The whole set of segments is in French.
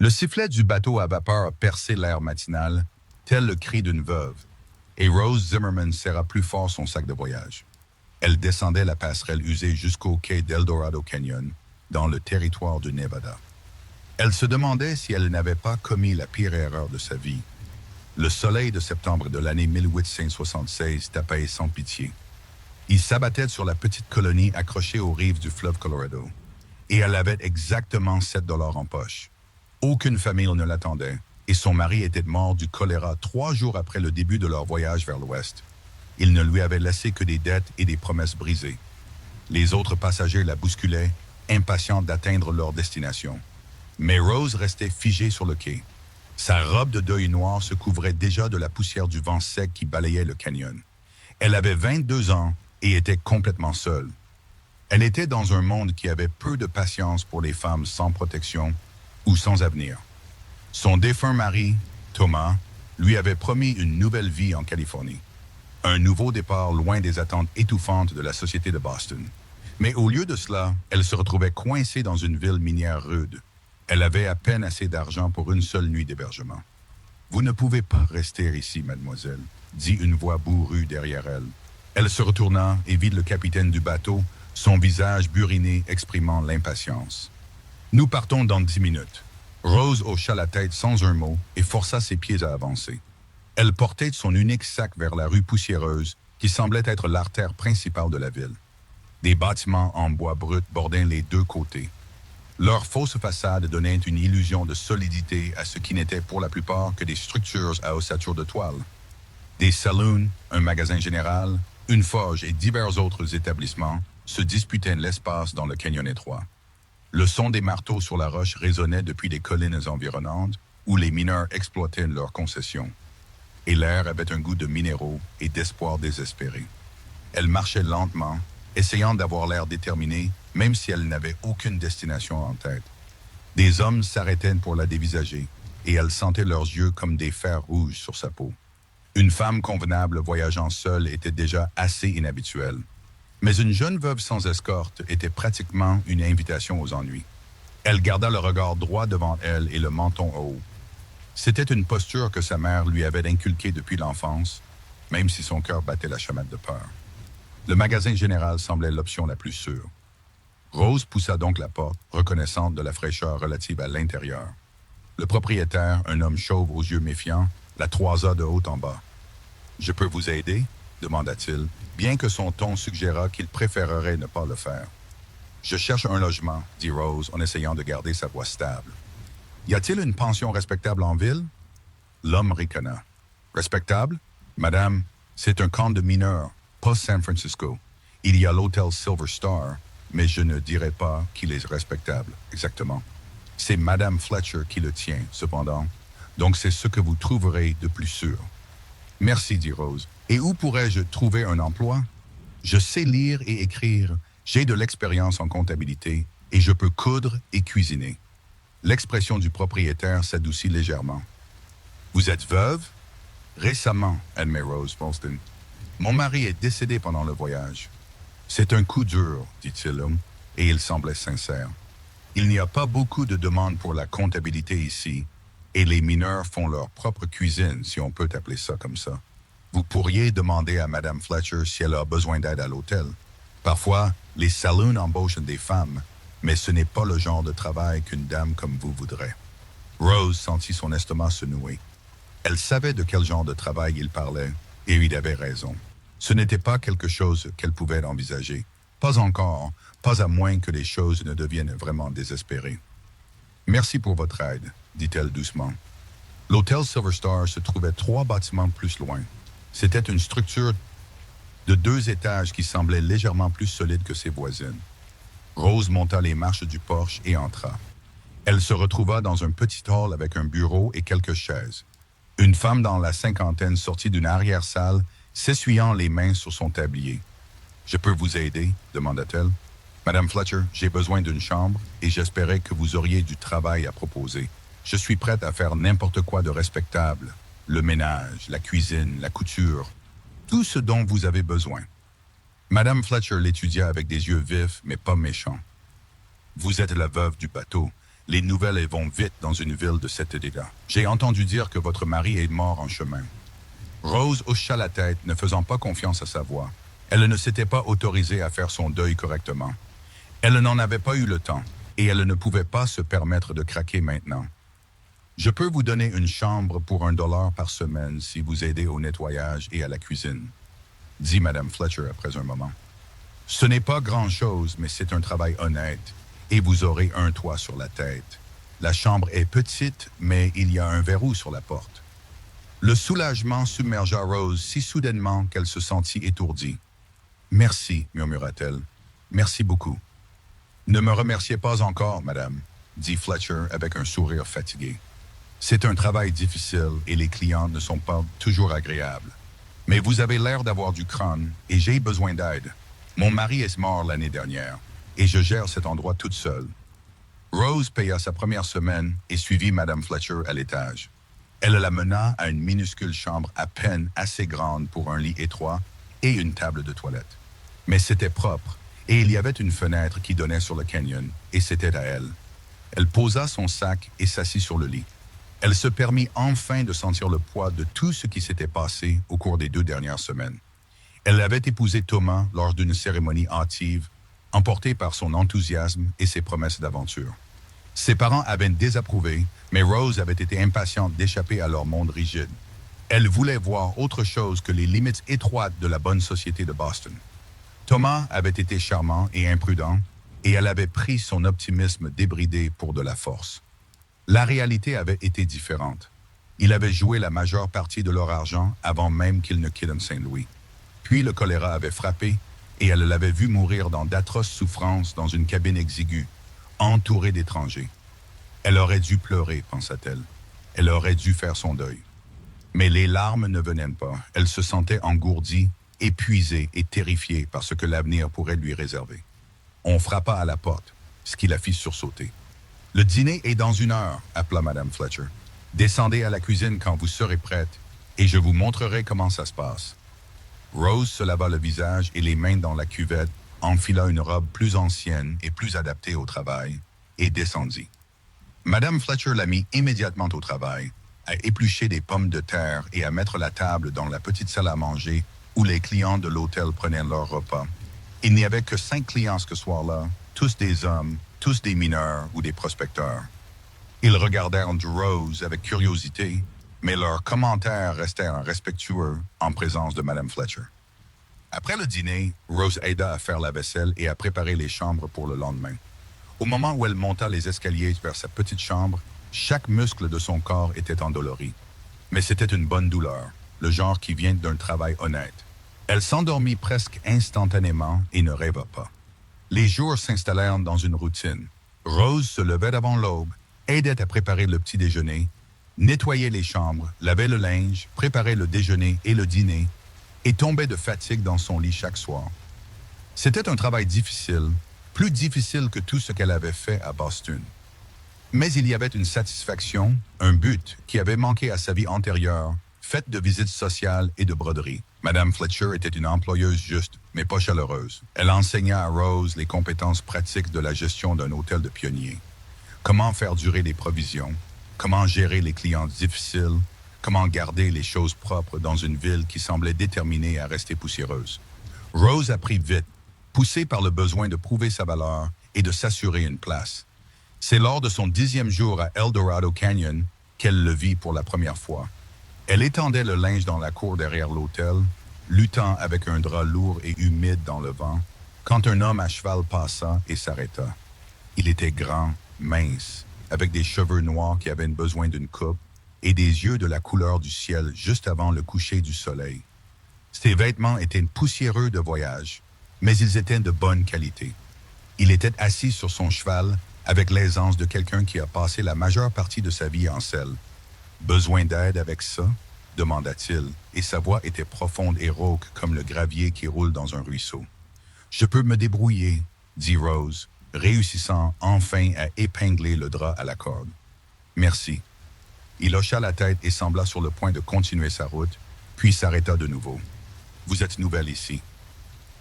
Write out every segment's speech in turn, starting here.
Le sifflet du bateau à vapeur a percé l'air matinal, tel le cri d'une veuve, et Rose Zimmerman serra plus fort son sac de voyage. Elle descendait la passerelle usée jusqu'au quai d'Eldorado Canyon, dans le territoire du Nevada. Elle se demandait si elle n'avait pas commis la pire erreur de sa vie. Le soleil de septembre de l'année 1876 tapait sans pitié. Il s'abattait sur la petite colonie accrochée aux rives du fleuve Colorado. Et elle avait exactement 7 dollars en poche. Aucune famille ne l'attendait, et son mari était mort du choléra 3 jours après le début de leur voyage vers l'ouest. Il ne lui avait laissé que des dettes et des promesses brisées. Les autres passagers la bousculaient, impatients d'atteindre leur destination. Mais Rose restait figée sur le quai. Sa robe de deuil noir se couvrait déjà de la poussière du vent sec qui balayait le canyon. Elle avait 22 ans et était complètement seule. Elle était dans un monde qui avait peu de patience pour les femmes sans protection ou sans avenir. Son défunt mari, Thomas, lui avait promis une nouvelle vie en Californie. Un nouveau départ loin des attentes étouffantes de la société de Boston. Mais au lieu de cela, elle se retrouvait coincée dans une ville minière rude. Elle avait à peine assez d'argent pour une seule nuit d'hébergement. « Vous ne pouvez pas rester ici, mademoiselle », dit une voix bourrue derrière elle. Elle se retourna et vit le capitaine du bateau, son visage buriné exprimant l'impatience. « Nous partons dans 10 minutes. » Rose hocha la tête sans un mot et força ses pieds à avancer. Elle portait son unique sac vers la rue poussiéreuse qui semblait être l'artère principale de la ville. Des bâtiments en bois brut bordaient les deux côtés. Leur fausse façade donnait une illusion de solidité à ce qui n'était pour la plupart que des structures à ossature de toile. Des saloons, un magasin général, une forge et divers autres établissements se disputaient l'espace dans le canyon étroit. Le son des marteaux sur la roche résonnait depuis les collines environnantes où les mineurs exploitaient leurs concessions. Et l'air avait un goût de minéraux et d'espoir désespéré. Elle marchait lentement, essayant d'avoir l'air déterminé, même si elle n'avait aucune destination en tête. Des hommes s'arrêtaient pour la dévisager, et elle sentait leurs yeux comme des fers rouges sur sa peau. Une femme convenable voyageant seule était déjà assez inhabituelle. Mais une jeune veuve sans escorte était pratiquement une invitation aux ennuis. Elle garda le regard droit devant elle et le menton haut. C'était une posture que sa mère lui avait inculquée depuis l'enfance, même si son cœur battait la chamade de peur. Le magasin général semblait l'option la plus sûre. Rose poussa donc la porte, reconnaissante de la fraîcheur relative à l'intérieur. Le propriétaire, un homme chauve aux yeux méfiants, la toisa de haut en bas. « Je peux vous aider ?» demanda-t-il, bien que son ton suggérât qu'il préférerait ne pas le faire. « Je cherche un logement, » dit Rose en essayant de garder sa voix stable. « Y a-t-il une pension respectable en ville? » L'homme ricana. « Respectable? Madame, c'est un camp de mineurs, pas San Francisco. Il y a l'hôtel Silver Star, mais je ne dirais pas qu'il est respectable, exactement. C'est Madame Fletcher qui le tient, cependant. Donc c'est ce que vous trouverez de plus sûr. »« Merci, dit Rose. Et où pourrais-je trouver un emploi? Je sais lire et écrire. J'ai de l'expérience en comptabilité et je peux coudre et cuisiner. » L'expression du propriétaire s'adoucit légèrement. « Vous êtes veuve? »« Récemment, » admet Rose Polston. « Mon mari est décédé pendant le voyage. »« C'est un coup dur, dit-il, et il semblait sincère. Il n'y a pas beaucoup de demandes pour la comptabilité ici, et les mineurs font leur propre cuisine, si on peut appeler ça comme ça. Vous pourriez demander à Madame Fletcher si elle a besoin d'aide à l'hôtel. Parfois, les saloons embauchent des femmes, mais ce n'est pas le genre de travail qu'une dame comme vous voudrait. » Rose sentit son estomac se nouer. Elle savait de quel genre de travail il parlait, et il avait raison. Ce n'était pas quelque chose qu'elle pouvait envisager. Pas encore, pas à moins que les choses ne deviennent vraiment désespérées. « Merci pour votre aide, » dit-elle doucement. L'hôtel Silver Star se trouvait 3 bâtiments plus loin. C'était une structure de 2 étages qui semblait légèrement plus solide que ses voisines. Rose monta les marches du porche et entra. Elle se retrouva dans un petit hall avec un bureau et quelques chaises. Une femme dans la cinquantaine sortit d'une arrière-salle, s'essuyant les mains sur son tablier. « Je peux vous aider ?» demanda-t-elle. « Madame Fletcher, j'ai besoin d'une chambre et j'espérais que vous auriez du travail à proposer. Je suis prête à faire n'importe quoi de respectable. Le ménage, la cuisine, la couture, tout ce dont vous avez besoin. » Madame Fletcher l'étudia avec des yeux vifs mais pas méchants. « Vous êtes la veuve du bateau. Les nouvelles vont vite dans une ville de cet état. J'ai entendu dire que votre mari est mort en chemin. Rose hocha la tête, ne faisant pas confiance à sa voix. Elle ne s'était pas autorisée à faire son deuil correctement. Elle n'en avait pas eu le temps, et elle ne pouvait pas se permettre de craquer maintenant. Je peux vous donner une chambre pour $1 par semaine si vous aidez au nettoyage et à la cuisine, dit Madame Fletcher après un moment. Ce n'est pas grand-chose, mais c'est un travail honnête, et vous aurez un toit sur la tête. La chambre est petite, mais il y a un verrou sur la porte. Le soulagement submergea Rose si soudainement qu'elle se sentit étourdie. « Merci, murmura-t-elle. Merci beaucoup. »« Ne me remerciez pas encore, madame, » dit Fletcher avec un sourire fatigué. « C'est un travail difficile et les clients ne sont pas toujours agréables. Mais vous avez l'air d'avoir du crâne et j'ai besoin d'aide. Mon mari est mort l'année dernière et je gère cet endroit toute seule. » Rose paya sa première semaine et suivit Madame Fletcher à l'étage. Elle la mena à une minuscule chambre à peine assez grande pour un lit étroit et une table de toilette. Mais c'était propre et il y avait une fenêtre qui donnait sur le canyon et c'était à elle. Elle posa son sac et s'assit sur le lit. Elle se permit enfin de sentir le poids de tout ce qui s'était passé au cours des 2 dernières semaines. Elle avait épousé Thomas lors d'une cérémonie hâtive, emportée par son enthousiasme et ses promesses d'aventure. Ses parents avaient désapprouvé, mais Rose avait été impatiente d'échapper à leur monde rigide. Elle voulait voir autre chose que les limites étroites de la bonne société de Boston. Thomas avait été charmant et imprudent, et elle avait pris son optimisme débridé pour de la force. La réalité avait été différente. Il avait joué la majeure partie de leur argent avant même qu'ils ne quittent Saint-Louis. Puis le choléra avait frappé, et elle l'avait vu mourir dans d'atroces souffrances dans une cabine exiguë, entourée d'étrangers. Elle aurait dû pleurer, pensa-t-elle. Elle aurait dû faire son deuil. Mais les larmes ne venaient pas. Elle se sentait engourdie, épuisée et terrifiée par ce que l'avenir pourrait lui réserver. On frappa à la porte, ce qui la fit sursauter. « Le dîner est dans 1 heure, » appela Madame Fletcher. « Descendez à la cuisine quand vous serez prête, et je vous montrerai comment ça se passe. » Rose se lava le visage et les mains dans la cuvette, enfila une robe plus ancienne et plus adaptée au travail, et descendit. Madame Fletcher la mit immédiatement au travail, à éplucher des pommes de terre et à mettre la table dans la petite salle à manger où les clients de l'hôtel prenaient leur repas. Il n'y avait que 5 clients ce soir-là, tous des hommes, tous des mineurs ou des prospecteurs. Ils regardèrent Rose avec curiosité, mais leurs commentaires restèrent respectueux en présence de Madame Fletcher. Après le dîner, Rose aida à faire la vaisselle et à préparer les chambres pour le lendemain. Au moment où elle monta les escaliers vers sa petite chambre, chaque muscle de son corps était endolori. Mais c'était une bonne douleur, le genre qui vient d'un travail honnête. Elle s'endormit presque instantanément et ne rêva pas. Les jours s'installèrent dans une routine. Rose se levait avant l'aube, aidait à préparer le petit déjeuner, nettoyait les chambres, lavait le linge, préparait le déjeuner et le dîner, et tombait de fatigue dans son lit chaque soir. C'était un travail difficile, plus difficile que tout ce qu'elle avait fait à Boston. Mais il y avait une satisfaction, un but qui avait manqué à sa vie antérieure, faite de visites sociales et de broderies. Madame Fletcher était une employeuse juste, mais pas chaleureuse. Elle enseigna à Rose les compétences pratiques de la gestion d'un hôtel de pionniers. Comment faire durer les provisions, comment gérer les clients difficiles, comment garder les choses propres dans une ville qui semblait déterminée à rester poussiéreuse. Rose apprit vite, poussée par le besoin de prouver sa valeur et de s'assurer une place. C'est lors de son 10e jour à El Dorado Canyon qu'elle le vit pour la première fois. Elle étendait le linge dans la cour derrière l'hôtel, luttant avec un drap lourd et humide dans le vent, quand un homme à cheval passa et s'arrêta. Il était grand, mince, avec des cheveux noirs qui avaient besoin d'une coupe et des yeux de la couleur du ciel juste avant le coucher du soleil. Ses vêtements étaient poussiéreux de voyage, mais ils étaient de bonne qualité. Il était assis sur son cheval avec l'aisance de quelqu'un qui a passé la majeure partie de sa vie en selle. « Besoin d'aide avec ça ?» demanda-t-il, et sa voix était profonde et rauque comme le gravier qui roule dans un ruisseau. « Je peux me débrouiller, » dit Rose, réussissant enfin à épingler le drap à la corde. « Merci. » Il hocha la tête et sembla sur le point de continuer sa route, puis s'arrêta de nouveau. « Vous êtes nouvelle ici. »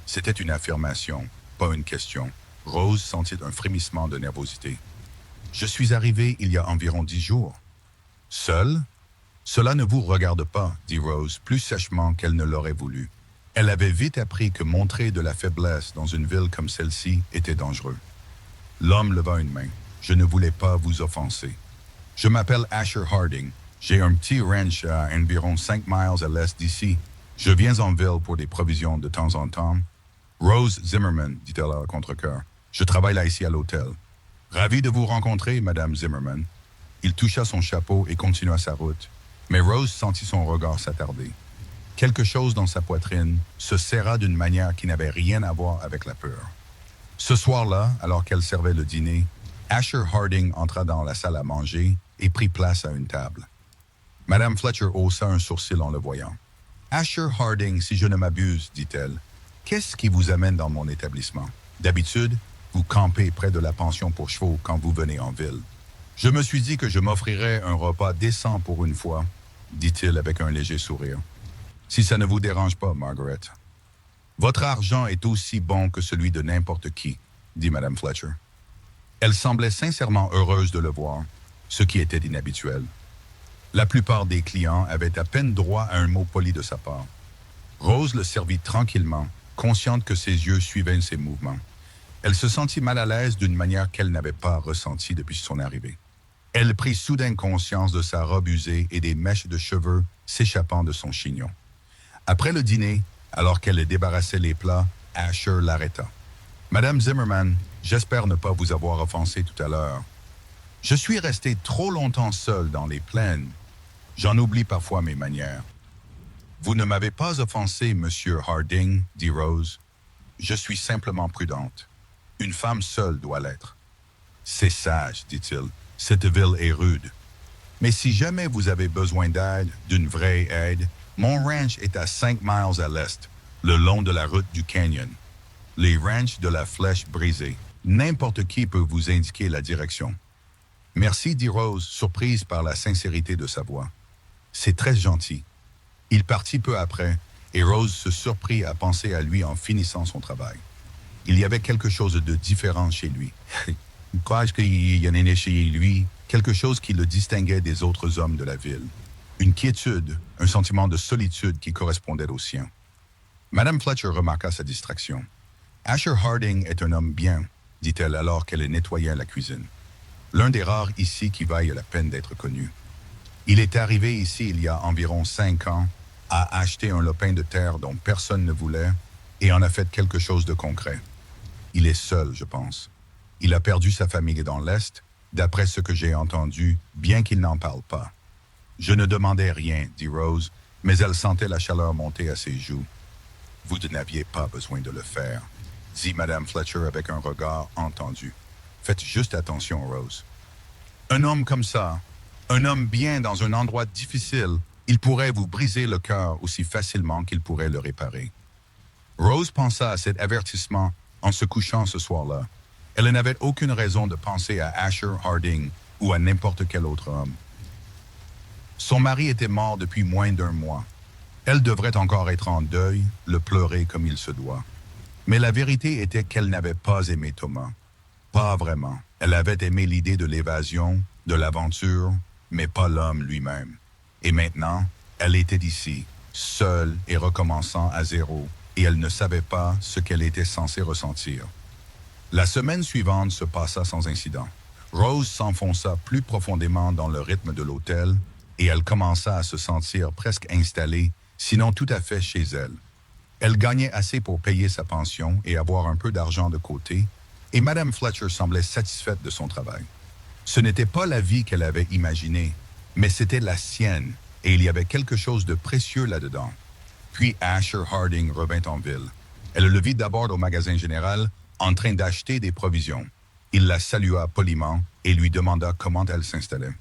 C'était une affirmation, pas une question. Rose sentit un frémissement de nervosité. Je suis arrivé il y a environ 10 jours. Seul? Cela ne vous regarde pas, dit Rose plus sèchement qu'elle ne l'aurait voulu. Elle avait vite appris que montrer de la faiblesse dans une ville comme celle-ci était dangereux. L'homme leva une main. Je ne voulais pas vous offenser. Je m'appelle Asher Harding. J'ai un petit ranch à environ 5 miles à l'est d'ici. Je viens en ville pour des provisions de temps en temps. Rose Zimmerman, dit-elle à contre-cœur. Je travaille là ici à l'hôtel. Ravi de vous rencontrer, Madame Zimmerman. Il toucha son chapeau et continua sa route. Mais Rose sentit son regard s'attarder. Quelque chose dans sa poitrine se serra d'une manière qui n'avait rien à voir avec la peur. Ce soir-là, alors qu'elle servait le dîner, Asher Harding entra dans la salle à manger et prit place à une table. Madame Fletcher haussa un sourcil en le voyant. « Asher Harding, si je ne m'abuse, dit-elle, qu'est-ce qui vous amène dans mon établissement? D'habitude, vous campez près de la pension pour chevaux quand vous venez en ville. Je me suis dit que je m'offrirais un repas décent pour une fois, dit-il avec un léger sourire. Si ça ne vous dérange pas, Margaret. Votre argent est aussi bon que celui de n'importe qui, dit Madame Fletcher. Elle semblait sincèrement heureuse de le voir, ce qui était inhabituel. La plupart des clients avaient à peine droit à un mot poli de sa part. Rose le servit tranquillement, consciente que ses yeux suivaient ses mouvements. Elle se sentit mal à l'aise d'une manière qu'elle n'avait pas ressentie depuis son arrivée. Elle prit soudain conscience de sa robe usée et des mèches de cheveux s'échappant de son chignon. Après le dîner, alors qu'elle débarrassait les plats, Asher l'arrêta. « Madame Zimmerman, j'espère ne pas vous avoir offensé tout à l'heure. Je suis resté trop longtemps seul dans les plaines. J'en oublie parfois mes manières. » « Vous ne m'avez pas offensé, Monsieur Harding, dit Rose. Je suis simplement prudente. Une femme seule doit l'être. C'est sage, dit-il. Cette ville est rude. Mais si jamais vous avez besoin d'aide, d'une vraie aide, mon ranch est à 5 miles à l'est, le long de la route du canyon. Les ranchs de la Flèche brisée. N'importe qui peut vous indiquer la direction. Merci, dit Rose, surprise par la sincérité de sa voix. C'est très gentil. Il partit peu après, et Rose se surprit à penser à lui en finissant son travail. Il y avait quelque chose de différent chez lui. Quoi qu'il y en ait chez lui, quelque chose qui le distinguait des autres hommes de la ville. Une quiétude, un sentiment de solitude qui correspondait au sien. Madame Fletcher remarqua sa distraction. « Asher Harding est un homme bien, dit-elle alors qu'elle nettoyait la cuisine. L'un des rares ici qui vaille la peine d'être connu. Il est arrivé ici il y a environ 5 ans, a acheté un lopin de terre dont personne ne voulait et en a fait quelque chose de concret. Il est seul, je pense. Il a perdu sa famille dans l'Est, d'après ce que j'ai entendu, bien qu'il n'en parle pas. Je ne demandais rien, dit Rose, mais elle sentait la chaleur monter à ses joues. Vous n'aviez pas besoin de le faire, dit Madame Fletcher avec un regard entendu. Faites juste attention, Rose. Un homme comme ça, un homme bien dans un endroit difficile, il pourrait vous briser le cœur aussi facilement qu'il pourrait le réparer. Rose pensa à cet avertissement en se couchant ce soir-là. Elle n'avait aucune raison de penser à Asher Harding ou à n'importe quel autre homme. Son mari était mort depuis moins d'1 mois. Elle devrait encore être en deuil, le pleurer comme il se doit. Mais la vérité était qu'elle n'avait pas aimé Thomas. Pas vraiment. Elle avait aimé l'idée de l'évasion, de l'aventure, mais pas l'homme lui-même. Et maintenant, elle était ici, seule et recommençant à zéro, et elle ne savait pas ce qu'elle était censée ressentir. La semaine suivante se passa sans incident. Rose s'enfonça plus profondément dans le rythme de l'hôtel, et elle commença à se sentir presque installée, sinon tout à fait chez elle. Elle gagnait assez pour payer sa pension et avoir un peu d'argent de côté, et Madame Fletcher semblait satisfaite de son travail. Ce n'était pas la vie qu'elle avait imaginée, mais c'était la sienne, et il y avait quelque chose de précieux là-dedans. Puis Asher Harding revint en ville. Elle le vit d'abord au magasin général, en train d'acheter des provisions. Il la salua poliment et lui demanda comment elle s'installait.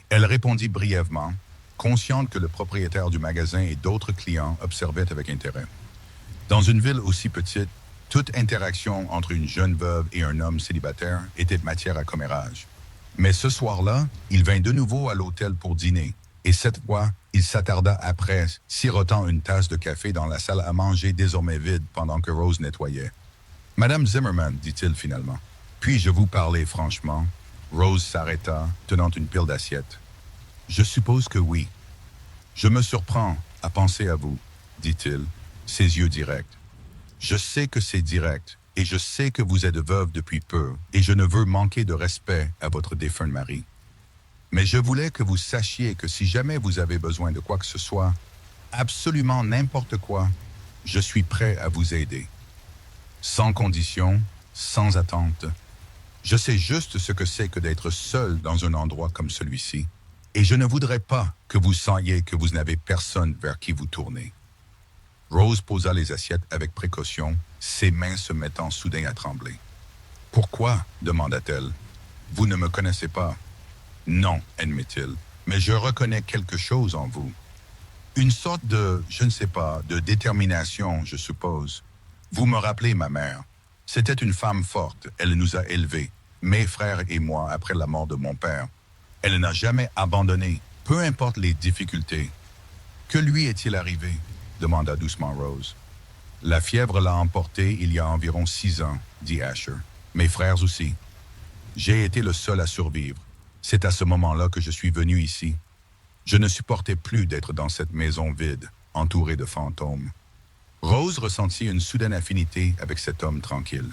Elle répondit brièvement, consciente que le propriétaire du magasin et d'autres clients observaient avec intérêt. Dans une ville aussi petite, toute interaction entre une jeune veuve et un homme célibataire était matière à commérage. Mais ce soir-là, il vint de nouveau à l'hôtel pour dîner, et cette fois, il s'attarda après, sirotant une tasse de café dans la salle à manger désormais vide pendant que Rose nettoyait. « Madame Zimmerman, dit-il finalement, puis-je vous parler franchement? Rose s'arrêta, tenant une pile d'assiettes. Je suppose que oui. Je me surprends à penser à vous, dit-il, ses yeux directs. Je sais que c'est direct, et je sais que vous êtes veuve depuis peu, et je ne veux manquer de respect à votre défunt mari. Mais je voulais que vous sachiez que si jamais vous avez besoin de quoi que ce soit, absolument n'importe quoi, je suis prêt à vous aider. Sans condition, sans attente. Je sais juste ce que c'est que d'être seul dans un endroit comme celui-ci, et je ne voudrais pas que vous sentiez que vous n'avez personne vers qui vous tourner. Rose posa les assiettes avec précaution, ses mains se mettant soudain à trembler. « Pourquoi » demanda-t-elle. « Vous ne me connaissez pas. »« Non, admit-il, mais je reconnais quelque chose en vous. Une sorte de, je ne sais pas, de détermination, je suppose. Vous me rappelez ma mère. C'était une femme forte, elle nous a élevés, mes frères et moi, après la mort de mon père. Elle n'a jamais abandonné, peu importe les difficultés. Que lui est-il arrivé ?» demanda doucement Rose. « La fièvre l'a emporté il y a environ 6 ans, dit Asher. Mes frères aussi. J'ai été le seul à survivre. C'est à ce moment-là que je suis venu ici. Je ne supportais plus d'être dans cette maison vide, entourée de fantômes. » Rose ressentit une soudaine affinité avec cet homme tranquille.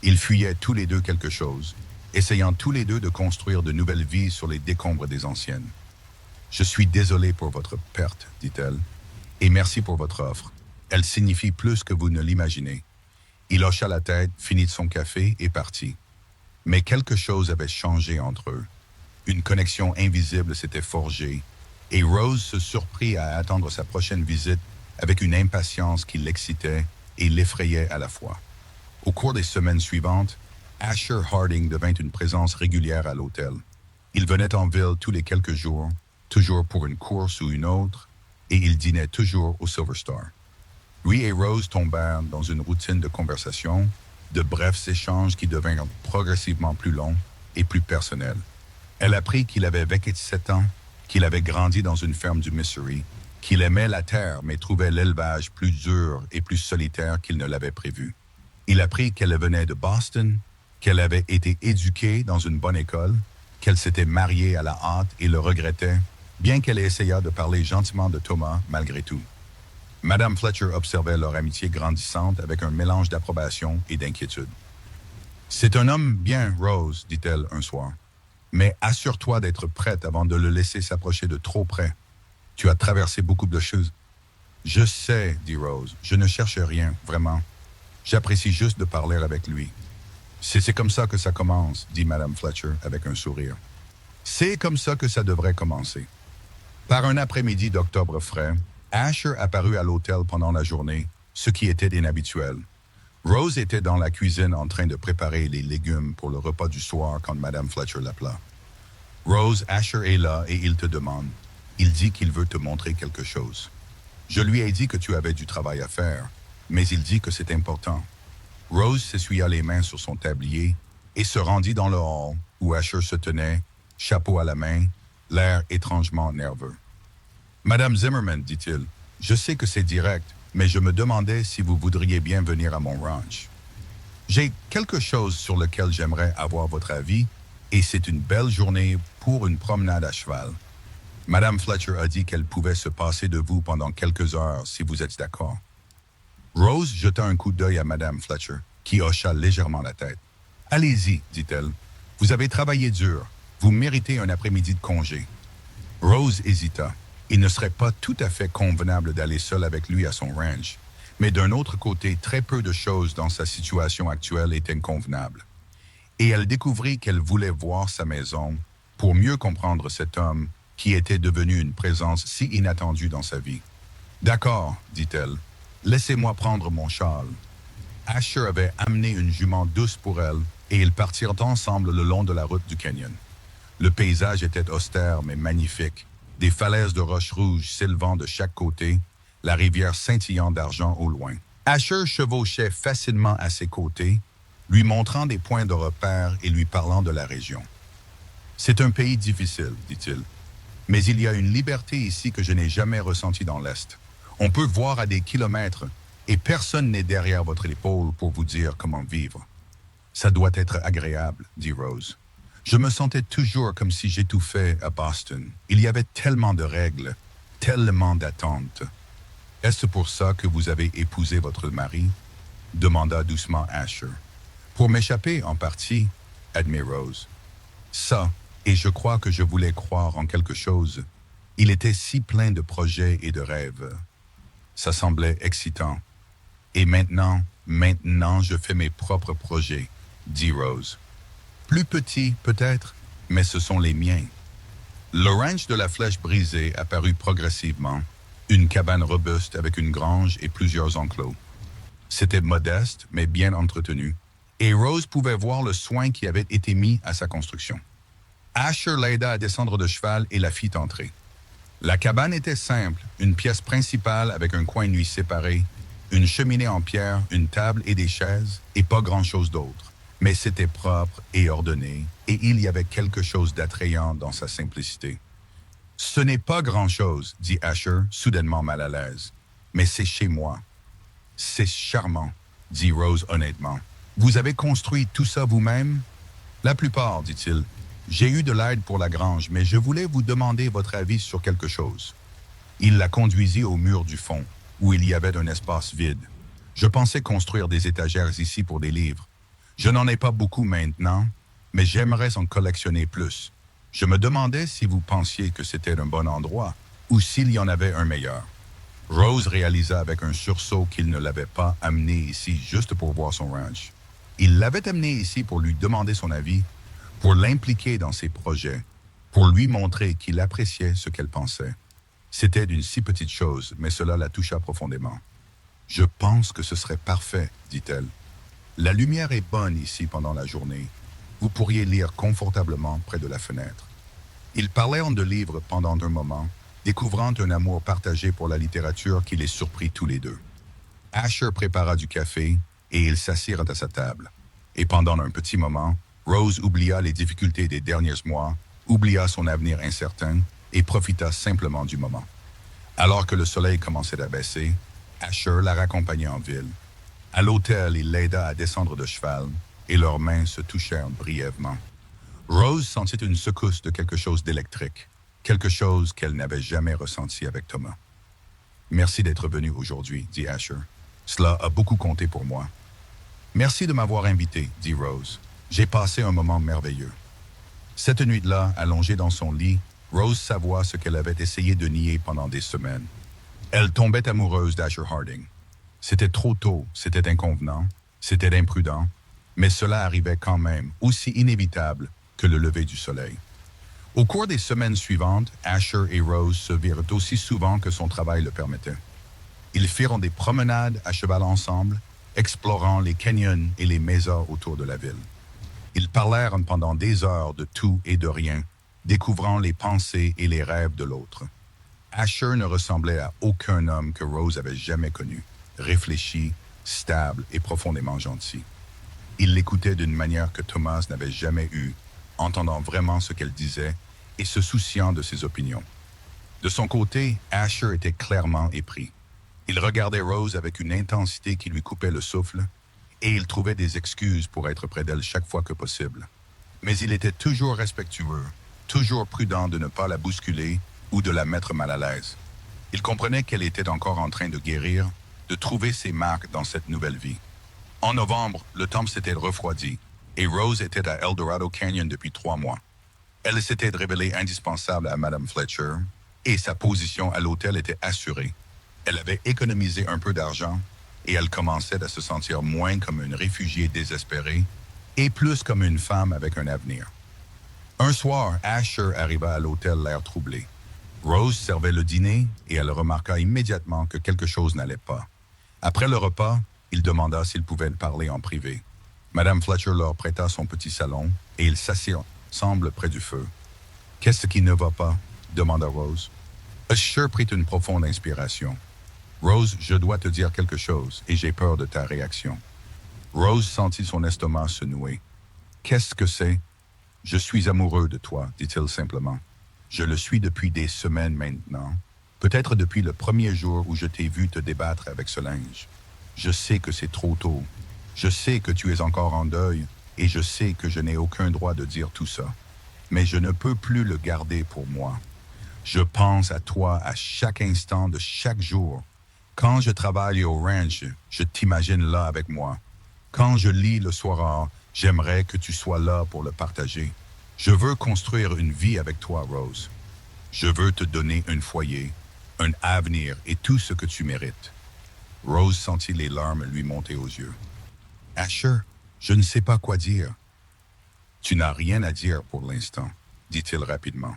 Ils fuyaient tous les deux quelque chose, essayant tous les deux de construire de nouvelles vies sur les décombres des anciennes. « Je suis désolé pour votre perte, dit-elle, et merci pour votre offre. Elle signifie plus que vous ne l'imaginez. » Il hocha la tête, finit son café et partit. Mais quelque chose avait changé entre eux. Une connexion invisible s'était forgée, et Rose se surprit à attendre sa prochaine visite avec une impatience qui l'excitait et l'effrayait à la fois. Au cours des semaines suivantes, Asher Harding devint une présence régulière à l'hôtel. Il venait en ville tous les quelques jours, toujours pour une course ou une autre, et il dînait toujours au Silver Star. Lui et Rose tombèrent dans une routine de conversation, de brefs échanges qui devinrent progressivement plus longs et plus personnels. Elle apprit qu'il avait 27 ans, qu'il avait grandi dans une ferme du Missouri, qu'il aimait la terre mais trouvait l'élevage plus dur et plus solitaire qu'il ne l'avait prévu. Il apprit qu'elle venait de Boston, qu'elle avait été éduquée dans une bonne école, qu'elle s'était mariée à la hâte et le regrettait, bien qu'elle essayât de parler gentiment de Thomas malgré tout. Madame Fletcher observait leur amitié grandissante avec un mélange d'approbation et d'inquiétude. « C'est un homme bien, Rose, dit-elle un soir. Mais assure-toi d'être prête avant de le laisser s'approcher de trop près. Tu as traversé beaucoup de choses. »« Je sais, dit Rose, je ne cherche rien, vraiment. J'apprécie juste de parler avec lui. »« C'est comme ça que ça commence, dit Madame Fletcher avec un sourire. « C'est comme ça que ça devrait commencer. » Par un après-midi d'octobre frais, Asher apparut à l'hôtel pendant la journée, ce qui était inhabituel. Rose était dans la cuisine en train de préparer les légumes pour le repas du soir quand Madame Fletcher l'appela. « Rose, Asher est là et il te demande. Il dit qu'il veut te montrer quelque chose. Je lui ai dit que tu avais du travail à faire, mais il dit que c'est important. » Rose s'essuya les mains sur son tablier et se rendit dans le hall où Asher se tenait, chapeau à la main, l'air étrangement nerveux. « Madame Zimmerman, dit-il, je sais que c'est direct, mais je me demandais si vous voudriez bien venir à mon ranch. J'ai quelque chose sur lequel j'aimerais avoir votre avis, et c'est une belle journée pour une promenade à cheval. Madame Fletcher a dit qu'elle pouvait se passer de vous pendant quelques heures si vous êtes d'accord. » Rose jeta un coup d'œil à Madame Fletcher, qui hocha légèrement la tête. « Allez-y, dit-elle. Vous avez travaillé dur. Vous méritez un après-midi de congé. » Rose hésita. Il ne serait pas tout à fait convenable d'aller seul avec lui à son ranch, mais d'un autre côté, très peu de choses dans sa situation actuelle étaient convenables. Et elle découvrit qu'elle voulait voir sa maison pour mieux comprendre cet homme qui était devenu une présence si inattendue dans sa vie. « D'accord, dit-elle. Laissez-moi prendre mon châle. » Asher avait amené une jument douce pour elle et ils partirent ensemble le long de la route du canyon. Le paysage était austère mais magnifique. Des falaises de roches rouges s'élevant de chaque côté, la rivière scintillant d'argent au loin. Asher chevauchait facilement à ses côtés, lui montrant des points de repère et lui parlant de la région. « C'est un pays difficile, dit-il, mais il y a une liberté ici que je n'ai jamais ressentie dans l'Est. On peut voir à des kilomètres et personne n'est derrière votre épaule pour vous dire comment vivre. »« Ça doit être agréable, dit Rose. » Je me sentais toujours comme si j'étouffais à Boston. Il y avait tellement de règles, tellement d'attentes. Est-ce pour ça que vous avez épousé votre mari? Demanda doucement Asher. Pour m'échapper en partie, admet Rose. Ça, et je crois que je voulais croire en quelque chose. Il était si plein de projets et de rêves. Ça semblait excitant. Et maintenant, je fais mes propres projets, dit Rose. Plus petits, peut-être, mais ce sont les miens. Le ranch de la Flèche brisée apparut progressivement, une cabane robuste avec une grange et plusieurs enclos. C'était modeste, mais bien entretenu, et Rose pouvait voir le soin qui avait été mis à sa construction. Asher l'aida à descendre de cheval et la fit entrer. La cabane était simple, une pièce principale avec un coin de nuit séparé, une cheminée en pierre, une table et des chaises, et pas grand-chose d'autre. Mais c'était propre et ordonné, et il y avait quelque chose d'attrayant dans sa simplicité. « Ce n'est pas grand-chose, dit Asher, soudainement mal à l'aise. Mais c'est chez moi. »« C'est charmant, dit Rose honnêtement. Vous avez construit tout ça vous-même? »« La plupart, dit-il. J'ai eu de l'aide pour la grange, mais je voulais vous demander votre avis sur quelque chose. » Il la conduisit au mur du fond, où il y avait un espace vide. Je pensais construire des étagères ici pour des livres. Je n'en ai pas beaucoup maintenant, mais j'aimerais en collectionner plus. Je me demandais si vous pensiez que c'était un bon endroit, ou s'il y en avait un meilleur. Rose réalisa avec un sursaut qu'il ne l'avait pas amené ici juste pour voir son ranch. Il l'avait amené ici pour lui demander son avis, pour l'impliquer dans ses projets, pour lui montrer qu'il appréciait ce qu'elle pensait. C'était d'une si petite chose, mais cela la toucha profondément. « Je pense que ce serait parfait, dit-elle. La lumière est bonne ici pendant la journée. Vous pourriez lire confortablement près de la fenêtre. » Ils parlaient de livres pendant un moment, découvrant un amour partagé pour la littérature qui les surprit tous les deux. Asher prépara du café et ils s'assirent à sa table. Et pendant un petit moment, Rose oublia les difficultés des derniers mois, oublia son avenir incertain et profita simplement du moment. Alors que le soleil commençait à baisser, Asher la raccompagnait en ville. À l'hôtel, il l'aida à descendre de cheval et leurs mains se touchèrent brièvement. Rose sentit une secousse de quelque chose d'électrique, quelque chose qu'elle n'avait jamais ressenti avec Thomas. « Merci d'être venu aujourd'hui, dit Asher. Cela a beaucoup compté pour moi. »« Merci de m'avoir invité, dit Rose. J'ai passé un moment merveilleux. » Cette nuit-là, allongée dans son lit, Rose savoua ce qu'elle avait essayé de nier pendant des semaines. Elle tombait amoureuse d'Asher Harding. C'était trop tôt, c'était inconvenant, c'était imprudent, mais cela arrivait quand même, aussi inévitable que le lever du soleil. Au cours des semaines suivantes, Asher et Rose se virent aussi souvent que son travail le permettait. Ils firent des promenades à cheval ensemble, explorant les canyons et les mesas autour de la ville. Ils parlèrent pendant des heures de tout et de rien, découvrant les pensées et les rêves de l'autre. Asher ne ressemblait à aucun homme que Rose avait jamais connu, réfléchi, stable et profondément gentil. Il l'écoutait d'une manière que Thomas n'avait jamais eue, entendant vraiment ce qu'elle disait et se souciant de ses opinions. De son côté, Asher était clairement épris. Il regardait Rose avec une intensité qui lui coupait le souffle, et il trouvait des excuses pour être près d'elle chaque fois que possible. Mais il était toujours respectueux, toujours prudent de ne pas la bousculer ou de la mettre mal à l'aise. Il comprenait qu'elle était encore en train de guérir, de trouver ses marques dans cette nouvelle vie. En novembre, le temps s'était refroidi, et Rose était à Eldorado Canyon depuis 3 mois. Elle s'était révélée indispensable à Madame Fletcher, et sa position à l'hôtel était assurée. Elle avait économisé un peu d'argent, et elle commençait à se sentir moins comme une réfugiée désespérée, et plus comme une femme avec un avenir. Un soir, Asher arriva à l'hôtel l'air troublé. Rose servait le dîner, et elle remarqua immédiatement que quelque chose n'allait pas. Après le repas, il demanda s'ils pouvaient parler en privé. Madame Fletcher leur prêta son petit salon, et ils s'assirent ensemble près du feu. « Qu'est-ce qui ne va pas ?» demanda Rose. Asher prit une profonde inspiration. « Rose, je dois te dire quelque chose, et j'ai peur de ta réaction. » Rose sentit son estomac se nouer. « Qu'est-ce que c'est ?»« Je suis amoureux de toi, dit-il simplement. Je le suis depuis des semaines maintenant, peut-être depuis le premier jour où je t'ai vu te débattre avec ce linge. Je sais que c'est trop tôt. Je sais que tu es encore en deuil et je sais que je n'ai aucun droit de dire tout ça. Mais je ne peux plus le garder pour moi. Je pense à toi à chaque instant de chaque jour. Quand je travaille au ranch, je t'imagine là avec moi. Quand je lis le soir, j'aimerais que tu sois là pour le partager. Je veux construire une vie avec toi, Rose. Je veux te donner un foyer, un avenir et tout ce que tu mérites. Rose sentit les larmes lui monter aux yeux. Asher, je ne sais pas quoi dire. Tu n'as rien à dire pour l'instant, dit-il rapidement.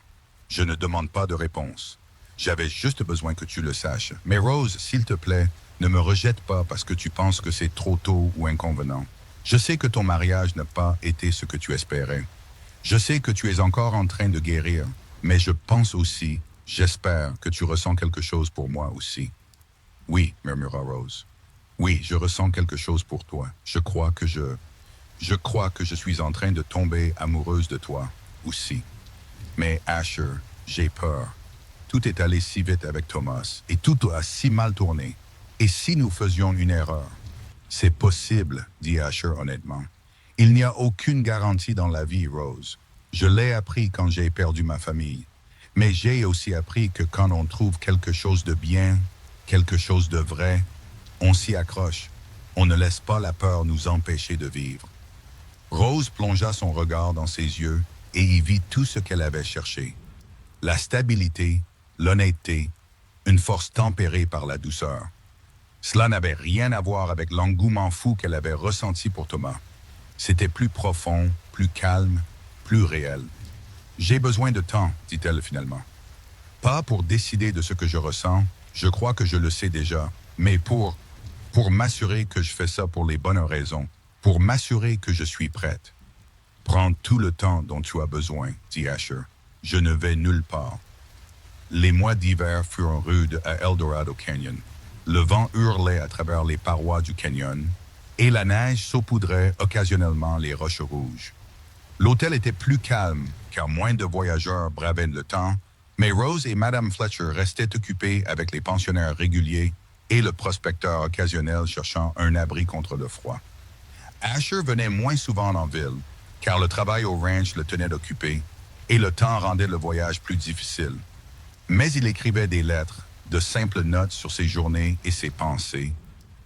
Je ne demande pas de réponse. J'avais juste besoin que tu le saches. Mais Rose, s'il te plaît, ne me rejette pas parce que tu penses que c'est trop tôt ou inconvenant. Je sais que ton mariage n'a pas été ce que tu espérais. Je sais que tu es encore en train de guérir, mais je pense aussi, j'espère que tu ressens quelque chose pour moi aussi. Oui, murmura Rose. Oui, je ressens quelque chose pour toi. Je crois que je suis en train de tomber amoureuse de toi aussi. Mais Asher, j'ai peur. Tout est allé si vite avec Thomas et tout a si mal tourné. Et si nous faisions une erreur? C'est possible, dit Asher honnêtement. Il n'y a aucune garantie dans la vie, Rose. Je l'ai appris quand j'ai perdu ma famille. Mais j'ai aussi appris que quand on trouve quelque chose de bien, quelque chose de vrai, on s'y accroche. On ne laisse pas la peur nous empêcher de vivre. Rose plongea son regard dans ses yeux et y vit tout ce qu'elle avait cherché. La stabilité, l'honnêteté, une force tempérée par la douceur. Cela n'avait rien à voir avec l'engouement fou qu'elle avait ressenti pour Thomas. C'était plus profond, plus calme, plus réel. « J'ai besoin de temps, dit-elle finalement. Pas pour décider de ce que je ressens, je crois que je le sais déjà, mais pour m'assurer que je fais ça pour les bonnes raisons, pour m'assurer que je suis prête. Prends tout le temps dont tu as besoin, dit Asher. Je ne vais nulle part. Les mois d'hiver furent rudes à Eldorado Canyon. Le vent hurlait à travers les parois du canyon et la neige saupoudrait occasionnellement les roches rouges. L'hôtel était plus calme car moins de voyageurs bravaient le temps, mais Rose et Madame Fletcher restaient occupées avec les pensionnaires réguliers et le prospecteur occasionnel cherchant un abri contre le froid. Asher venait moins souvent en ville car le travail au ranch le tenait occupé et le temps rendait le voyage plus difficile. Mais il écrivait des lettres, de simples notes sur ses journées et ses pensées,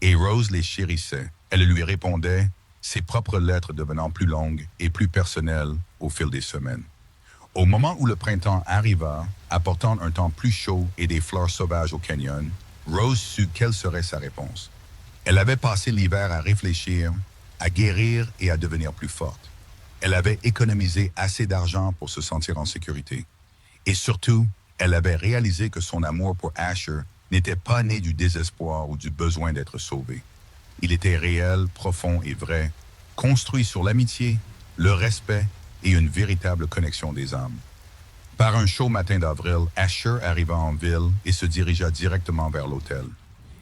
et Rose les chérissait. Elle lui répondait, ses propres lettres devenant plus longues et plus personnelles au fil des semaines. Au moment où le printemps arriva, apportant un temps plus chaud et des fleurs sauvages au canyon, Rose sut quelle serait sa réponse. Elle avait passé l'hiver à réfléchir, à guérir et à devenir plus forte. Elle avait économisé assez d'argent pour se sentir en sécurité. Et surtout, elle avait réalisé que son amour pour Asher n'était pas né du désespoir ou du besoin d'être sauvé. Il était réel, profond et vrai, construit sur l'amitié, le respect et une véritable connexion des âmes. Par un chaud matin d'avril, Asher arriva en ville et se dirigea directement vers l'hôtel.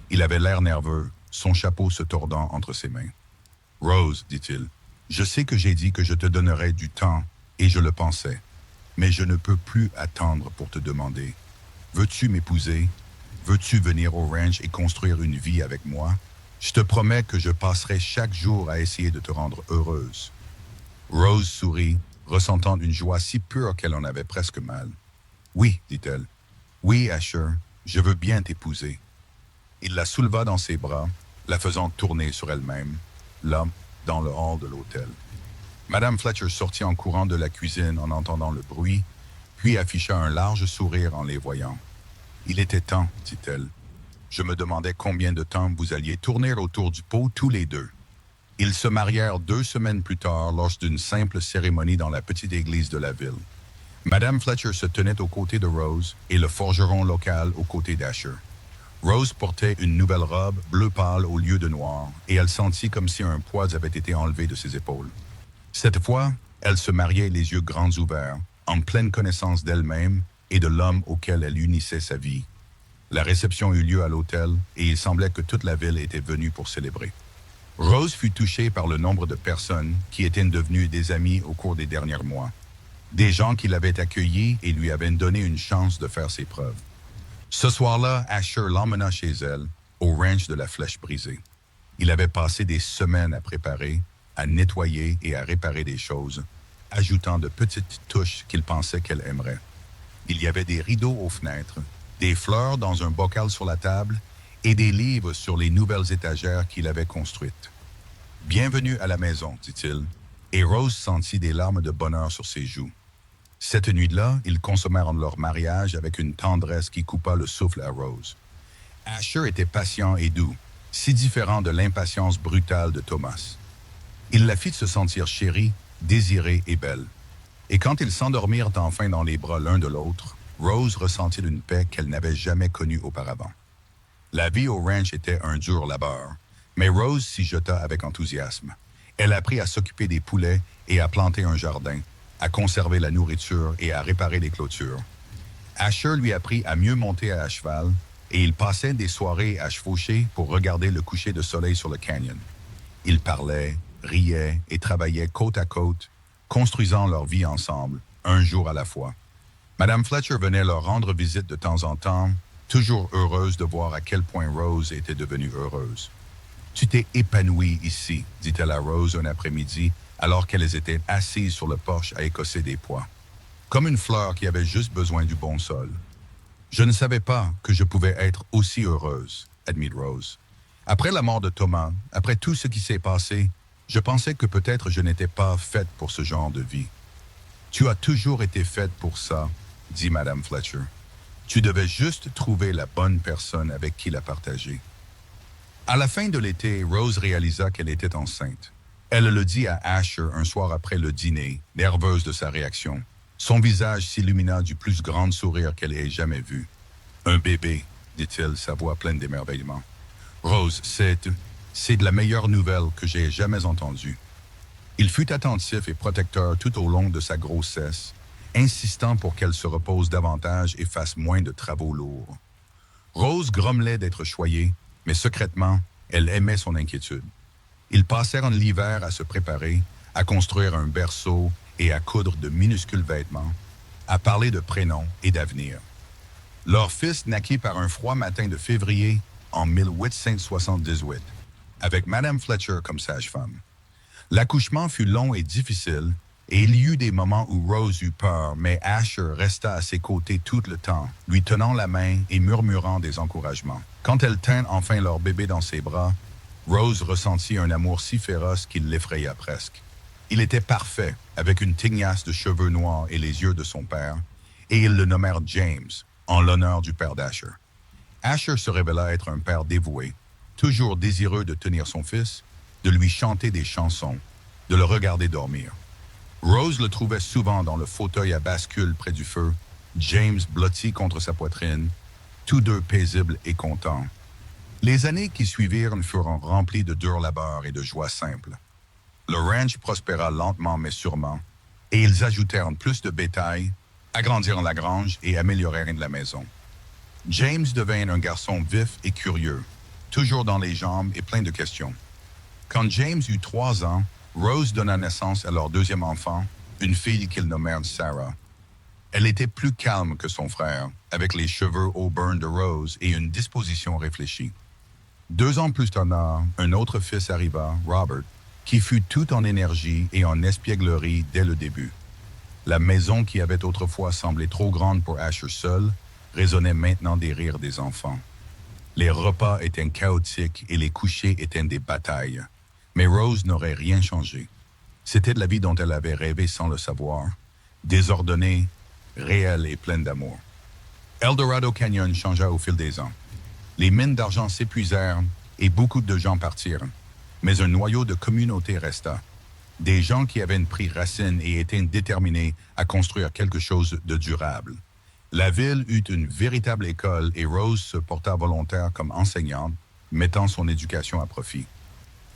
Il avait l'air nerveux, son chapeau se tordant entre ses mains. « Rose, dit-il, je sais que j'ai dit que je te donnerais du temps, et je le pensais. Mais je ne peux plus attendre pour te demander. Veux-tu m'épouser? Veux-tu venir au ranch et construire une vie avec moi? Je te promets que je passerai chaque jour à essayer de te rendre heureuse. » Rose sourit, ressentant une joie si pure qu'elle en avait presque mal. « Oui, dit-elle. Oui, Asher, je veux bien t'épouser. » Il la souleva dans ses bras, la faisant tourner sur elle-même, là, dans le hall de l'hôtel. Madame Fletcher sortit en courant de la cuisine en entendant le bruit, puis afficha un large sourire en les voyant. « Il était temps, dit-elle. Je me demandais combien de temps vous alliez tourner autour du pot tous les deux. » Ils se marièrent 2 semaines plus tard lors d'une simple cérémonie dans la petite église de la ville. Madame Fletcher se tenait aux côtés de Rose et le forgeron local aux côtés d'Asher. Rose portait une nouvelle robe bleu pâle au lieu de noir et elle sentit comme si un poids avait été enlevé de ses épaules. Cette fois, elle se mariait les yeux grands ouverts, en pleine connaissance d'elle-même et de l'homme auquel elle unissait sa vie. La réception eut lieu à l'hôtel et il semblait que toute la ville était venue pour célébrer. Rose fut touchée par le nombre de personnes qui étaient devenues des amies au cours des derniers mois. Des gens qui l'avaient accueillie et lui avaient donné une chance de faire ses preuves. Ce soir-là, Asher l'emmena chez elle, au ranch de la Flèche brisée. Il avait passé des semaines à préparer, à nettoyer et à réparer des choses, ajoutant de petites touches qu'il pensait qu'elle aimerait. Il y avait des rideaux aux fenêtres, des fleurs dans un bocal sur la table et des livres sur les nouvelles étagères qu'il avait construites. « Bienvenue à la maison », dit-il, et Rose sentit des larmes de bonheur sur ses joues. Cette nuit-là, ils consommèrent leur mariage avec une tendresse qui coupa le souffle à Rose. Asher était patient et doux, si différent de l'impatience brutale de Thomas. Il la fit se sentir chérie, désirée et belle. Et quand ils s'endormirent enfin dans les bras l'un de l'autre, Rose ressentit une paix qu'elle n'avait jamais connue auparavant. La vie au ranch était un dur labeur, mais Rose s'y jeta avec enthousiasme. Elle apprit à s'occuper des poulets et à planter un jardin, à conserver la nourriture et à réparer les clôtures. Asher lui apprit à mieux monter à cheval, et ils passaient des soirées à chevaucher pour regarder le coucher de soleil sur le canyon. Ils parlaient, riaient et travaillaient côte à côte, construisant leur vie ensemble, un jour à la fois. Madame Fletcher venait leur rendre visite de temps en temps, toujours heureuse de voir à quel point Rose était devenue heureuse. « Tu t'es épanouie ici », dit-elle à Rose un après-midi, alors qu'elles étaient assises sur le porche à écosser des pois. Comme une fleur qui avait juste besoin du bon sol. « Je ne savais pas que je pouvais être aussi heureuse », admit Rose. « Après la mort de Thomas, après tout ce qui s'est passé, je pensais que peut-être je n'étais pas faite pour ce genre de vie. »« Tu as toujours été faite pour ça », dit Madame Fletcher. « Tu devais juste trouver la bonne personne avec qui la partager. » À la fin de l'été, Rose réalisa qu'elle était enceinte. Elle le dit à Asher un soir après le dîner, nerveuse de sa réaction. Son visage s'illumina du plus grand sourire qu'elle ait jamais vu. « Un bébé », dit-il, sa voix pleine d'émerveillement. « Rose, c'est de la meilleure nouvelle que j'ai jamais entendue. » Il fut attentif et protecteur tout au long de sa grossesse, insistant pour qu'elle se repose davantage et fasse moins de travaux lourds. Rose grommelait d'être choyée, mais secrètement, elle aimait son inquiétude. Ils passèrent l'hiver à se préparer, à construire un berceau et à coudre de minuscules vêtements, à parler de prénoms et d'avenir. Leur fils naquit par un froid matin de février en 1878, avec Madame Fletcher comme sage-femme. L'accouchement fut long et difficile, et il y eut des moments où Rose eut peur, mais Asher resta à ses côtés tout le temps, lui tenant la main et murmurant des encouragements. Quand elle tint enfin leur bébé dans ses bras, Rose ressentit un amour si féroce qu'il l'effraya presque. Il était parfait, avec une tignasse de cheveux noirs et les yeux de son père, et ils le nommèrent James, en l'honneur du père d'Asher. Asher se révéla être un père dévoué, toujours désireux de tenir son fils, de lui chanter des chansons, de le regarder dormir. Rose le trouvait souvent dans le fauteuil à bascule près du feu, James blotti contre sa poitrine, tous deux paisibles et contents. Les années qui suivirent furent remplies de dur labeur et de joie simple. Le ranch prospéra lentement mais sûrement, et ils ajoutèrent plus de bétail, agrandirent la grange et améliorèrent la maison. James devint un garçon vif et curieux, toujours dans les jambes et plein de questions. Quand James eut 3 ans, Rose donna naissance à leur deuxième enfant, une fille qu'ils nommèrent Sarah. Elle était plus calme que son frère, avec les cheveux auburn de Rose et une disposition réfléchie. 2 ans plus tard, un autre fils arriva, Robert, qui fut tout en énergie et en espièglerie dès le début. La maison qui avait autrefois semblé trop grande pour Asher seul résonnait maintenant des rires des enfants. Les repas étaient chaotiques et les couchers étaient des batailles. Mais Rose n'aurait rien changé. C'était de la vie dont elle avait rêvé sans le savoir, désordonnée, réelle et pleine d'amour. Eldorado Canyon changea au fil des ans. Les mines d'argent s'épuisèrent et beaucoup de gens partirent. Mais un noyau de communauté resta. Des gens qui avaient pris racine et étaient déterminés à construire quelque chose de durable. La ville eut une véritable école et Rose se porta volontaire comme enseignante, mettant son éducation à profit.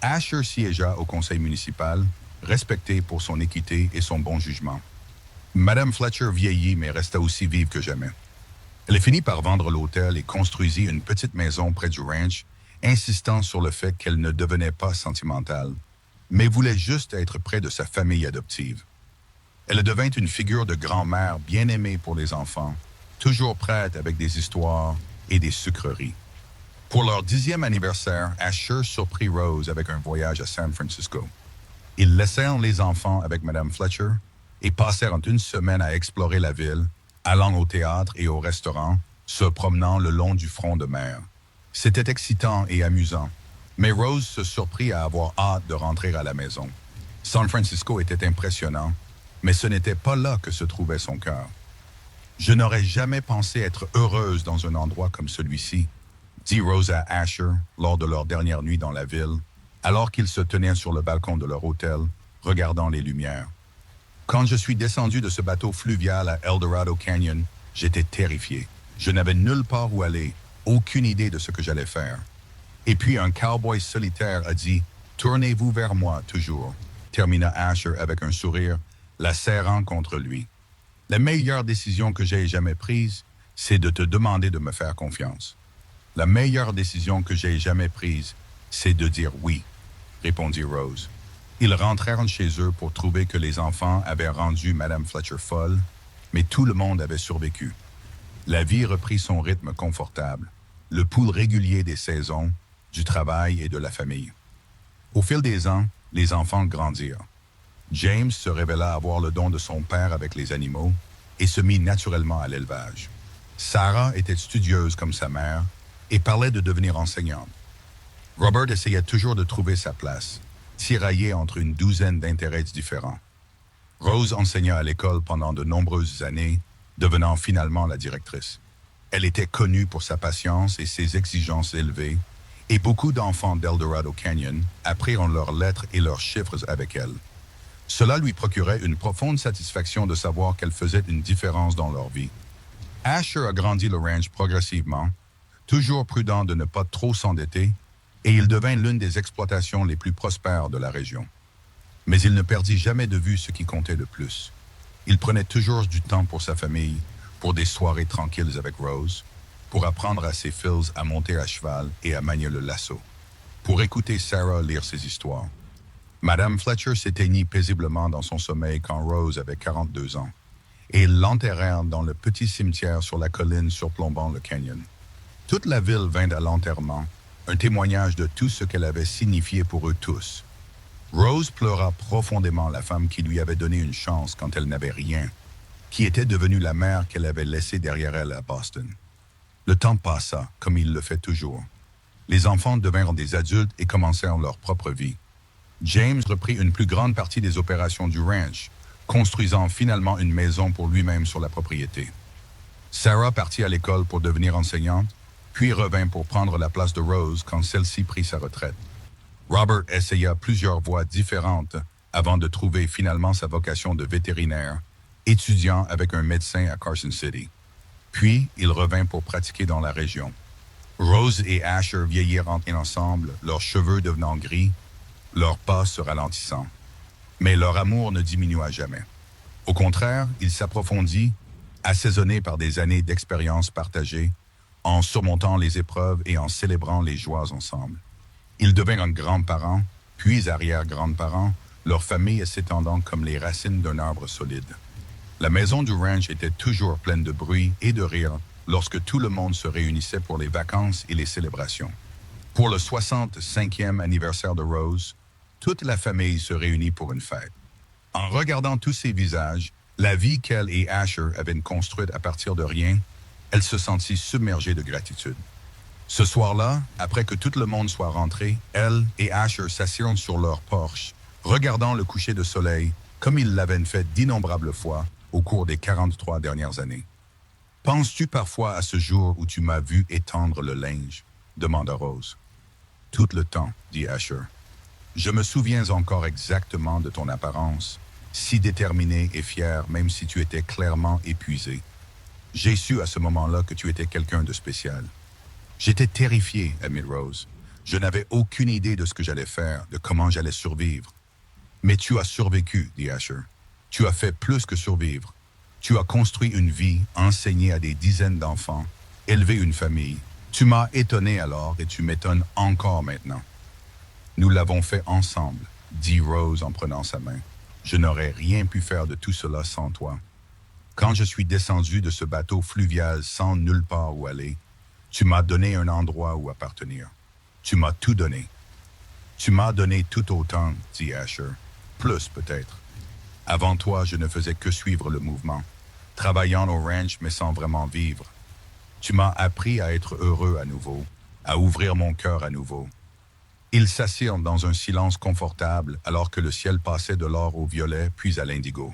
Asher siégea au conseil municipal, respecté pour son équité et son bon jugement. Madame Fletcher vieillit mais resta aussi vive que jamais. Elle finit par vendre l'hôtel et construisit une petite maison près du ranch, insistant sur le fait qu'elle ne devenait pas sentimentale, mais voulait juste être près de sa famille adoptive. Elle devint une figure de grand-mère bien aimée pour les enfants, toujours prête avec des histoires et des sucreries. Pour leur 10e anniversaire, Asher surprit Rose avec un voyage à San Francisco. Ils laissèrent les enfants avec Madame Fletcher et passèrent une semaine à explorer la ville, allant au théâtre et au restaurant, se promenant le long du front de mer. C'était excitant et amusant, mais Rose se surprit à avoir hâte de rentrer à la maison. San Francisco était impressionnant, mais ce n'était pas là que se trouvait son cœur. Je n'aurais jamais pensé être heureuse dans un endroit comme celui-ci, dit Rose à Asher lors de leur dernière nuit dans la ville, alors qu'ils se tenaient sur le balcon de leur hôtel, regardant les lumières. Quand je suis descendu de ce bateau fluvial à El Dorado Canyon, j'étais terrifié. Je n'avais nulle part où aller, aucune idée de ce que j'allais faire. Et puis un cowboy solitaire a dit « Tournez-vous vers moi toujours », termina Asher avec un sourire, la serrant contre lui. La meilleure décision que j'ai jamais prise, c'est de te demander de me faire confiance. La meilleure décision que j'ai jamais prise, c'est de dire oui, répondit Rose. Ils rentrèrent chez eux pour trouver que les enfants avaient rendu Madame Fletcher folle, mais tout le monde avait survécu. La vie reprit son rythme confortable, le pouls régulier des saisons, du travail et de la famille. Au fil des ans, les enfants grandirent. James se révéla avoir le don de son père avec les animaux et se mit naturellement à l'élevage. Sarah était studieuse comme sa mère et parlait de devenir enseignante. Robert essayait toujours de trouver sa place, tiraillé entre une douzaine d'intérêts différents. Rose enseigna à l'école pendant de nombreuses années, devenant finalement la directrice. Elle était connue pour sa patience et ses exigences élevées, et beaucoup d'enfants d'El Dorado Canyon apprirent leurs lettres et leurs chiffres avec elle. Cela lui procurait une profonde satisfaction de savoir qu'elle faisait une différence dans leur vie. Asher a grandi le ranch progressivement, toujours prudent de ne pas trop s'endetter, et il devint l'une des exploitations les plus prospères de la région. Mais il ne perdit jamais de vue ce qui comptait le plus. Il prenait toujours du temps pour sa famille, pour des soirées tranquilles avec Rose, pour apprendre à ses filles à monter à cheval et à manier le lasso, pour écouter Sarah lire ses histoires. Madame Fletcher s'éteignit paisiblement dans son sommeil quand Rose avait 42 ans, et ils l'enterrèrent dans le petit cimetière sur la colline surplombant le canyon. Toute la ville vint à l'enterrement, un témoignage de tout ce qu'elle avait signifié pour eux tous. Rose pleura profondément la femme qui lui avait donné une chance quand elle n'avait rien, qui était devenue la mère qu'elle avait laissée derrière elle à Boston. Le temps passa, comme il le fait toujours. Les enfants devinrent des adultes et commencèrent leur propre vie. James reprit une plus grande partie des opérations du ranch, construisant finalement une maison pour lui-même sur la propriété. Sarah partit à l'école pour devenir enseignante, puis revint pour prendre la place de Rose quand celle-ci prit sa retraite. Robert essaya plusieurs voies différentes avant de trouver finalement sa vocation de vétérinaire, étudiant avec un médecin à Carson City. Puis, il revint pour pratiquer dans la région. Rose et Asher vieillirent ensemble, leurs cheveux devenant gris, leurs pas se ralentissant. Mais leur amour ne diminua jamais. Au contraire, il s'approfondit, assaisonné par des années d'expérience partagée, en surmontant les épreuves et en célébrant les joies ensemble. Ils devinrent grands-parents, puis arrière-grands-parents, leur famille s'étendant comme les racines d'un arbre solide. La maison du ranch était toujours pleine de bruit et de rire lorsque tout le monde se réunissait pour les vacances et les célébrations. Pour le 65e anniversaire de Rose, toute la famille se réunit pour une fête. En regardant tous ces visages, la vie qu'elle et Asher avaient construite à partir de rien, elle se sentit submergée de gratitude. Ce soir-là, après que tout le monde soit rentré, elle et Asher s'assirent sur leur porche, regardant le coucher de soleil comme ils l'avaient fait d'innombrables fois au cours des 43 dernières années. « Penses-tu parfois à ce jour où tu m'as vu étendre le linge ?» demanda Rose. « Tout le temps, » dit Asher. « Je me souviens encore exactement de ton apparence, si déterminée et fière même si tu étais clairement épuisée. J'ai su à ce moment-là que tu étais quelqu'un de spécial. J'étais terrifié, admit Rose. Je n'avais aucune idée de ce que j'allais faire, de comment j'allais survivre. Mais tu as survécu, dit Asher. Tu as fait plus que survivre. Tu as construit une vie, enseigné à des dizaines d'enfants, élevé une famille. Tu m'as étonné alors et tu m'étonnes encore maintenant. Nous l'avons fait ensemble, dit Rose en prenant sa main. Je n'aurais rien pu faire de tout cela sans toi. Quand je suis descendu de ce bateau fluvial sans nulle part où aller, tu m'as donné un endroit où appartenir. Tu m'as tout donné. Tu m'as donné tout autant, dit Asher. Plus peut-être. Avant toi, je ne faisais que suivre le mouvement, travaillant au ranch mais sans vraiment vivre. Tu m'as appris à être heureux à nouveau, à ouvrir mon cœur à nouveau. Ils s'assirent dans un silence confortable alors que le ciel passait de l'or au violet puis à l'indigo.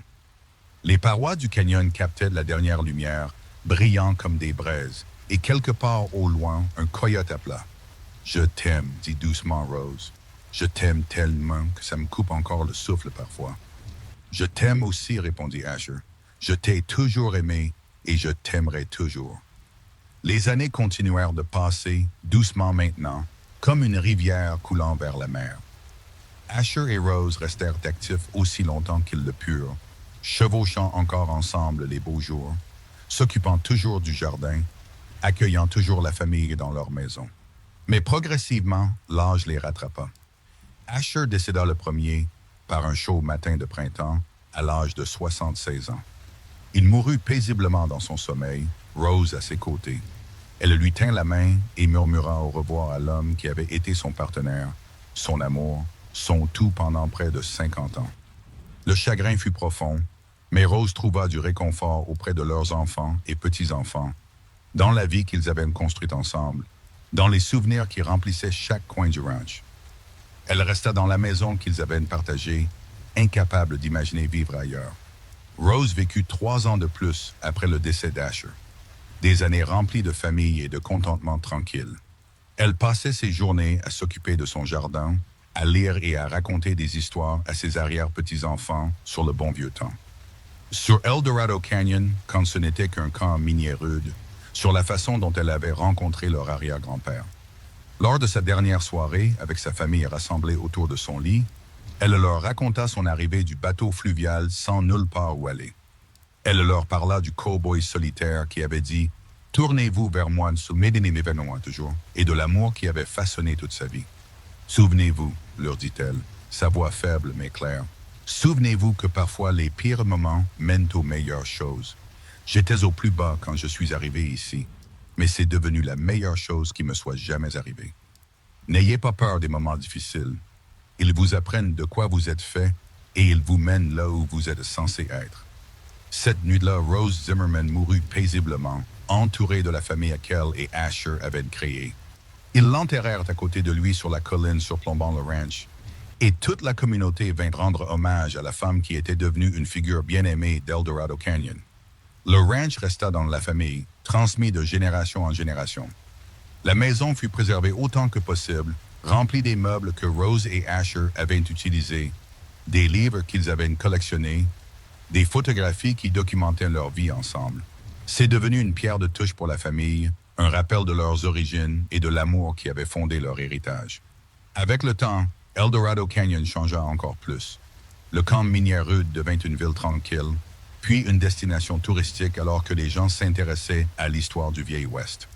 Les parois du canyon captaient la dernière lumière, brillant comme des braises, et quelque part au loin, un coyote appela. « Je t'aime, dit doucement Rose. Je t'aime tellement que ça me coupe encore le souffle parfois. »« Je t'aime aussi, répondit Asher. Je t'ai toujours aimé et je t'aimerai toujours. » Les années continuèrent de passer, doucement maintenant, comme une rivière coulant vers la mer. Asher et Rose restèrent actifs aussi longtemps qu'ils le purent, chevauchant encore ensemble les beaux jours, s'occupant toujours du jardin, accueillant toujours la famille dans leur maison. Mais progressivement, l'âge les rattrapa. Asher décéda le premier, par un chaud matin de printemps, à l'âge de 76 ans. Il mourut paisiblement dans son sommeil, Rose à ses côtés. Elle lui tint la main et murmura au revoir à l'homme qui avait été son partenaire, son amour, son tout pendant près de 50 ans. Le chagrin fut profond, mais Rose trouva du réconfort auprès de leurs enfants et petits-enfants, dans la vie qu'ils avaient construite ensemble, dans les souvenirs qui remplissaient chaque coin du ranch. Elle resta dans la maison qu'ils avaient partagée, incapable d'imaginer vivre ailleurs. Rose vécut 3 ans de plus après le décès d'Asher. Des années remplies de famille et de contentement tranquille. Elle passait ses journées à s'occuper de son jardin, à lire et à raconter des histoires à ses arrière-petits-enfants sur le bon vieux temps. Sur El Dorado Canyon, quand ce n'était qu'un camp minier rude, sur la façon dont elle avait rencontré leur arrière-grand-père. Lors de sa dernière soirée, avec sa famille rassemblée autour de son lit, elle leur raconta son arrivée du bateau fluvial sans nulle part où aller. Elle leur parla du cow-boy solitaire qui avait dit « Tournez-vous vers moi, toujours » et de l'amour qui avait façonné toute sa vie. « Souvenez-vous, leur dit-elle, sa voix faible mais claire, souvenez-vous que parfois les pires moments mènent aux meilleures choses. J'étais au plus bas quand je suis arrivé ici, mais c'est devenu la meilleure chose qui me soit jamais arrivée. N'ayez pas peur des moments difficiles. Ils vous apprennent de quoi vous êtes fait et ils vous mènent là où vous êtes censé être. » Cette nuit-là, Rose Zimmerman mourut paisiblement, entourée de la famille à qu'elle et Asher avaient créée. Ils l'enterrèrent à côté de lui sur la colline surplombant le ranch, et toute la communauté vint rendre hommage à la femme qui était devenue une figure bien-aimée d'El Dorado Canyon. Le ranch resta dans la famille, transmis de génération en génération. La maison fut préservée autant que possible, remplie des meubles que Rose et Asher avaient utilisés, des livres qu'ils avaient collectionnés, des photographies qui documentaient leur vie ensemble. C'est devenu une pierre de touche pour la famille, un rappel de leurs origines et de l'amour qui avait fondé leur héritage. Avec le temps, El Dorado Canyon changea encore plus. Le camp minier rude devint une ville tranquille, puis une destination touristique alors que les gens s'intéressaient à l'histoire du Vieil Ouest.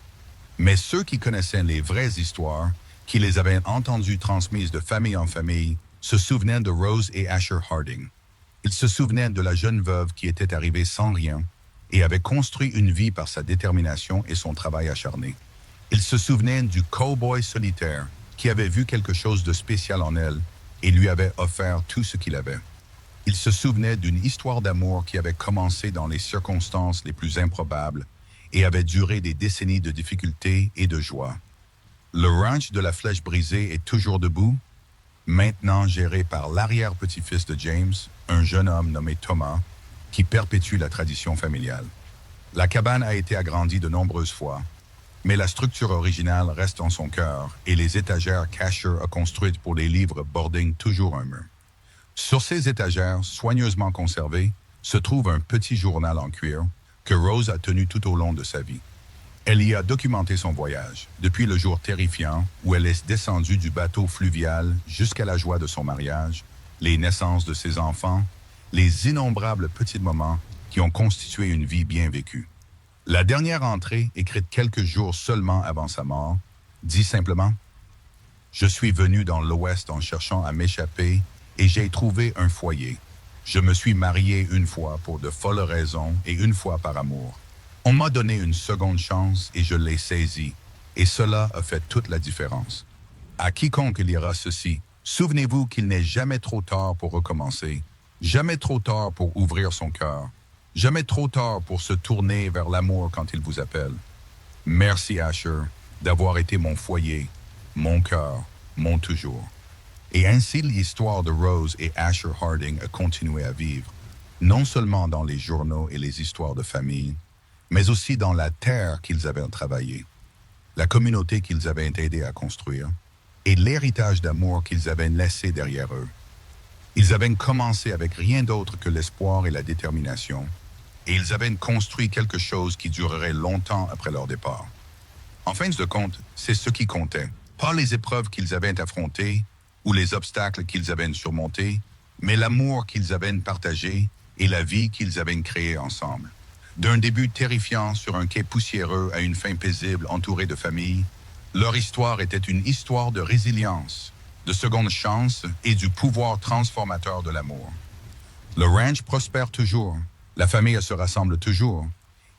Mais ceux qui connaissaient les vraies histoires, qui les avaient entendues transmises de famille en famille, se souvenaient de Rose et Asher Harding. Ils se souvenaient de la jeune veuve qui était arrivée sans rien et avait construit une vie par sa détermination et son travail acharné. Ils se souvenaient du cow-boy solitaire qui avait vu quelque chose de spécial en elle et lui avait offert tout ce qu'il avait. Ils se souvenaient d'une histoire d'amour qui avait commencé dans les circonstances les plus improbables et avait duré des décennies de difficultés et de joie. Le ranch de la Flèche brisée est toujours debout, maintenant géré par l'arrière-petit-fils de James, un jeune homme nommé Thomas, qui perpétue la tradition familiale. La cabane a été agrandie de nombreuses fois, mais la structure originale reste en son cœur et les étagères qu'Asher a construites pour les livres bordent toujours un mur. Sur ces étagères, soigneusement conservées, se trouve un petit journal en cuir que Rose a tenu tout au long de sa vie. Elle y a documenté son voyage, depuis le jour terrifiant où elle est descendue du bateau fluvial jusqu'à la joie de son mariage, les naissances de ses enfants, les innombrables petits moments qui ont constitué une vie bien vécue. La dernière entrée, écrite quelques jours seulement avant sa mort, dit simplement « Je suis venu dans l'Ouest en cherchant à m'échapper et j'ai trouvé un foyer. Je me suis marié une fois pour de folles raisons et une fois par amour. On m'a donné une seconde chance et je l'ai saisie, et cela a fait toute la différence. À quiconque lira ceci, Souvenez-vous qu'il n'est jamais trop tard pour recommencer, jamais trop tard pour ouvrir son cœur, jamais trop tard pour se tourner vers l'amour quand il vous appelle. Merci Asher d'avoir été mon foyer, mon cœur, mon toujours. Et ainsi l'histoire de Rose et Asher Harding a continué à vivre, non seulement dans les journaux et les histoires de famille, mais aussi dans la terre qu'ils avaient travaillée, la communauté qu'ils avaient aidé à construire, et l'héritage d'amour qu'ils avaient laissé derrière eux. Ils avaient commencé avec rien d'autre que l'espoir et la détermination, et ils avaient construit quelque chose qui durerait longtemps après leur départ. En fin de compte, c'est ce qui comptait, pas les épreuves qu'ils avaient affrontées ou les obstacles qu'ils avaient surmontés, mais l'amour qu'ils avaient partagé et la vie qu'ils avaient créée ensemble. D'un début terrifiant sur un quai poussiéreux à une fin paisible entourée de familles, leur histoire était une histoire de résilience, de seconde chance et du pouvoir transformateur de l'amour. Le ranch prospère toujours, la famille se rassemble toujours,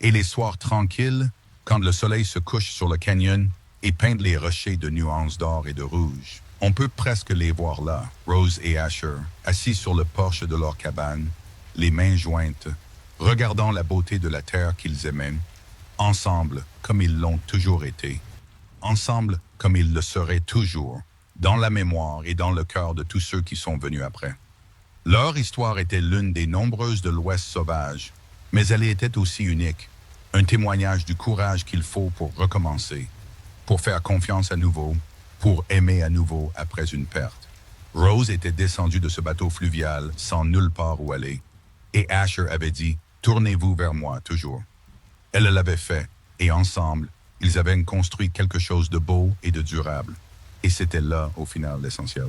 et les soirs tranquilles, quand le soleil se couche sur le canyon et peint les rochers de nuances d'or et de rouge, on peut presque les voir là, Rose et Asher, assis sur le porche de leur cabane, les mains jointes, regardant la beauté de la terre qu'ils aimaient, ensemble comme ils l'ont toujours été, ensemble comme ils le seraient toujours, dans la mémoire et dans le cœur de tous ceux qui sont venus après. Leur histoire était l'une des nombreuses de l'Ouest sauvage, mais elle était aussi unique, un témoignage du courage qu'il faut pour recommencer, pour faire confiance à nouveau, pour aimer à nouveau après une perte. Rose était descendue de ce bateau fluvial sans nulle part où aller, et Asher avait dit « Tournez-vous vers moi toujours ». Elle l'avait fait, et ensemble, ils avaient construit quelque chose de beau et de durable. Et c'était là, au final, l'essentiel.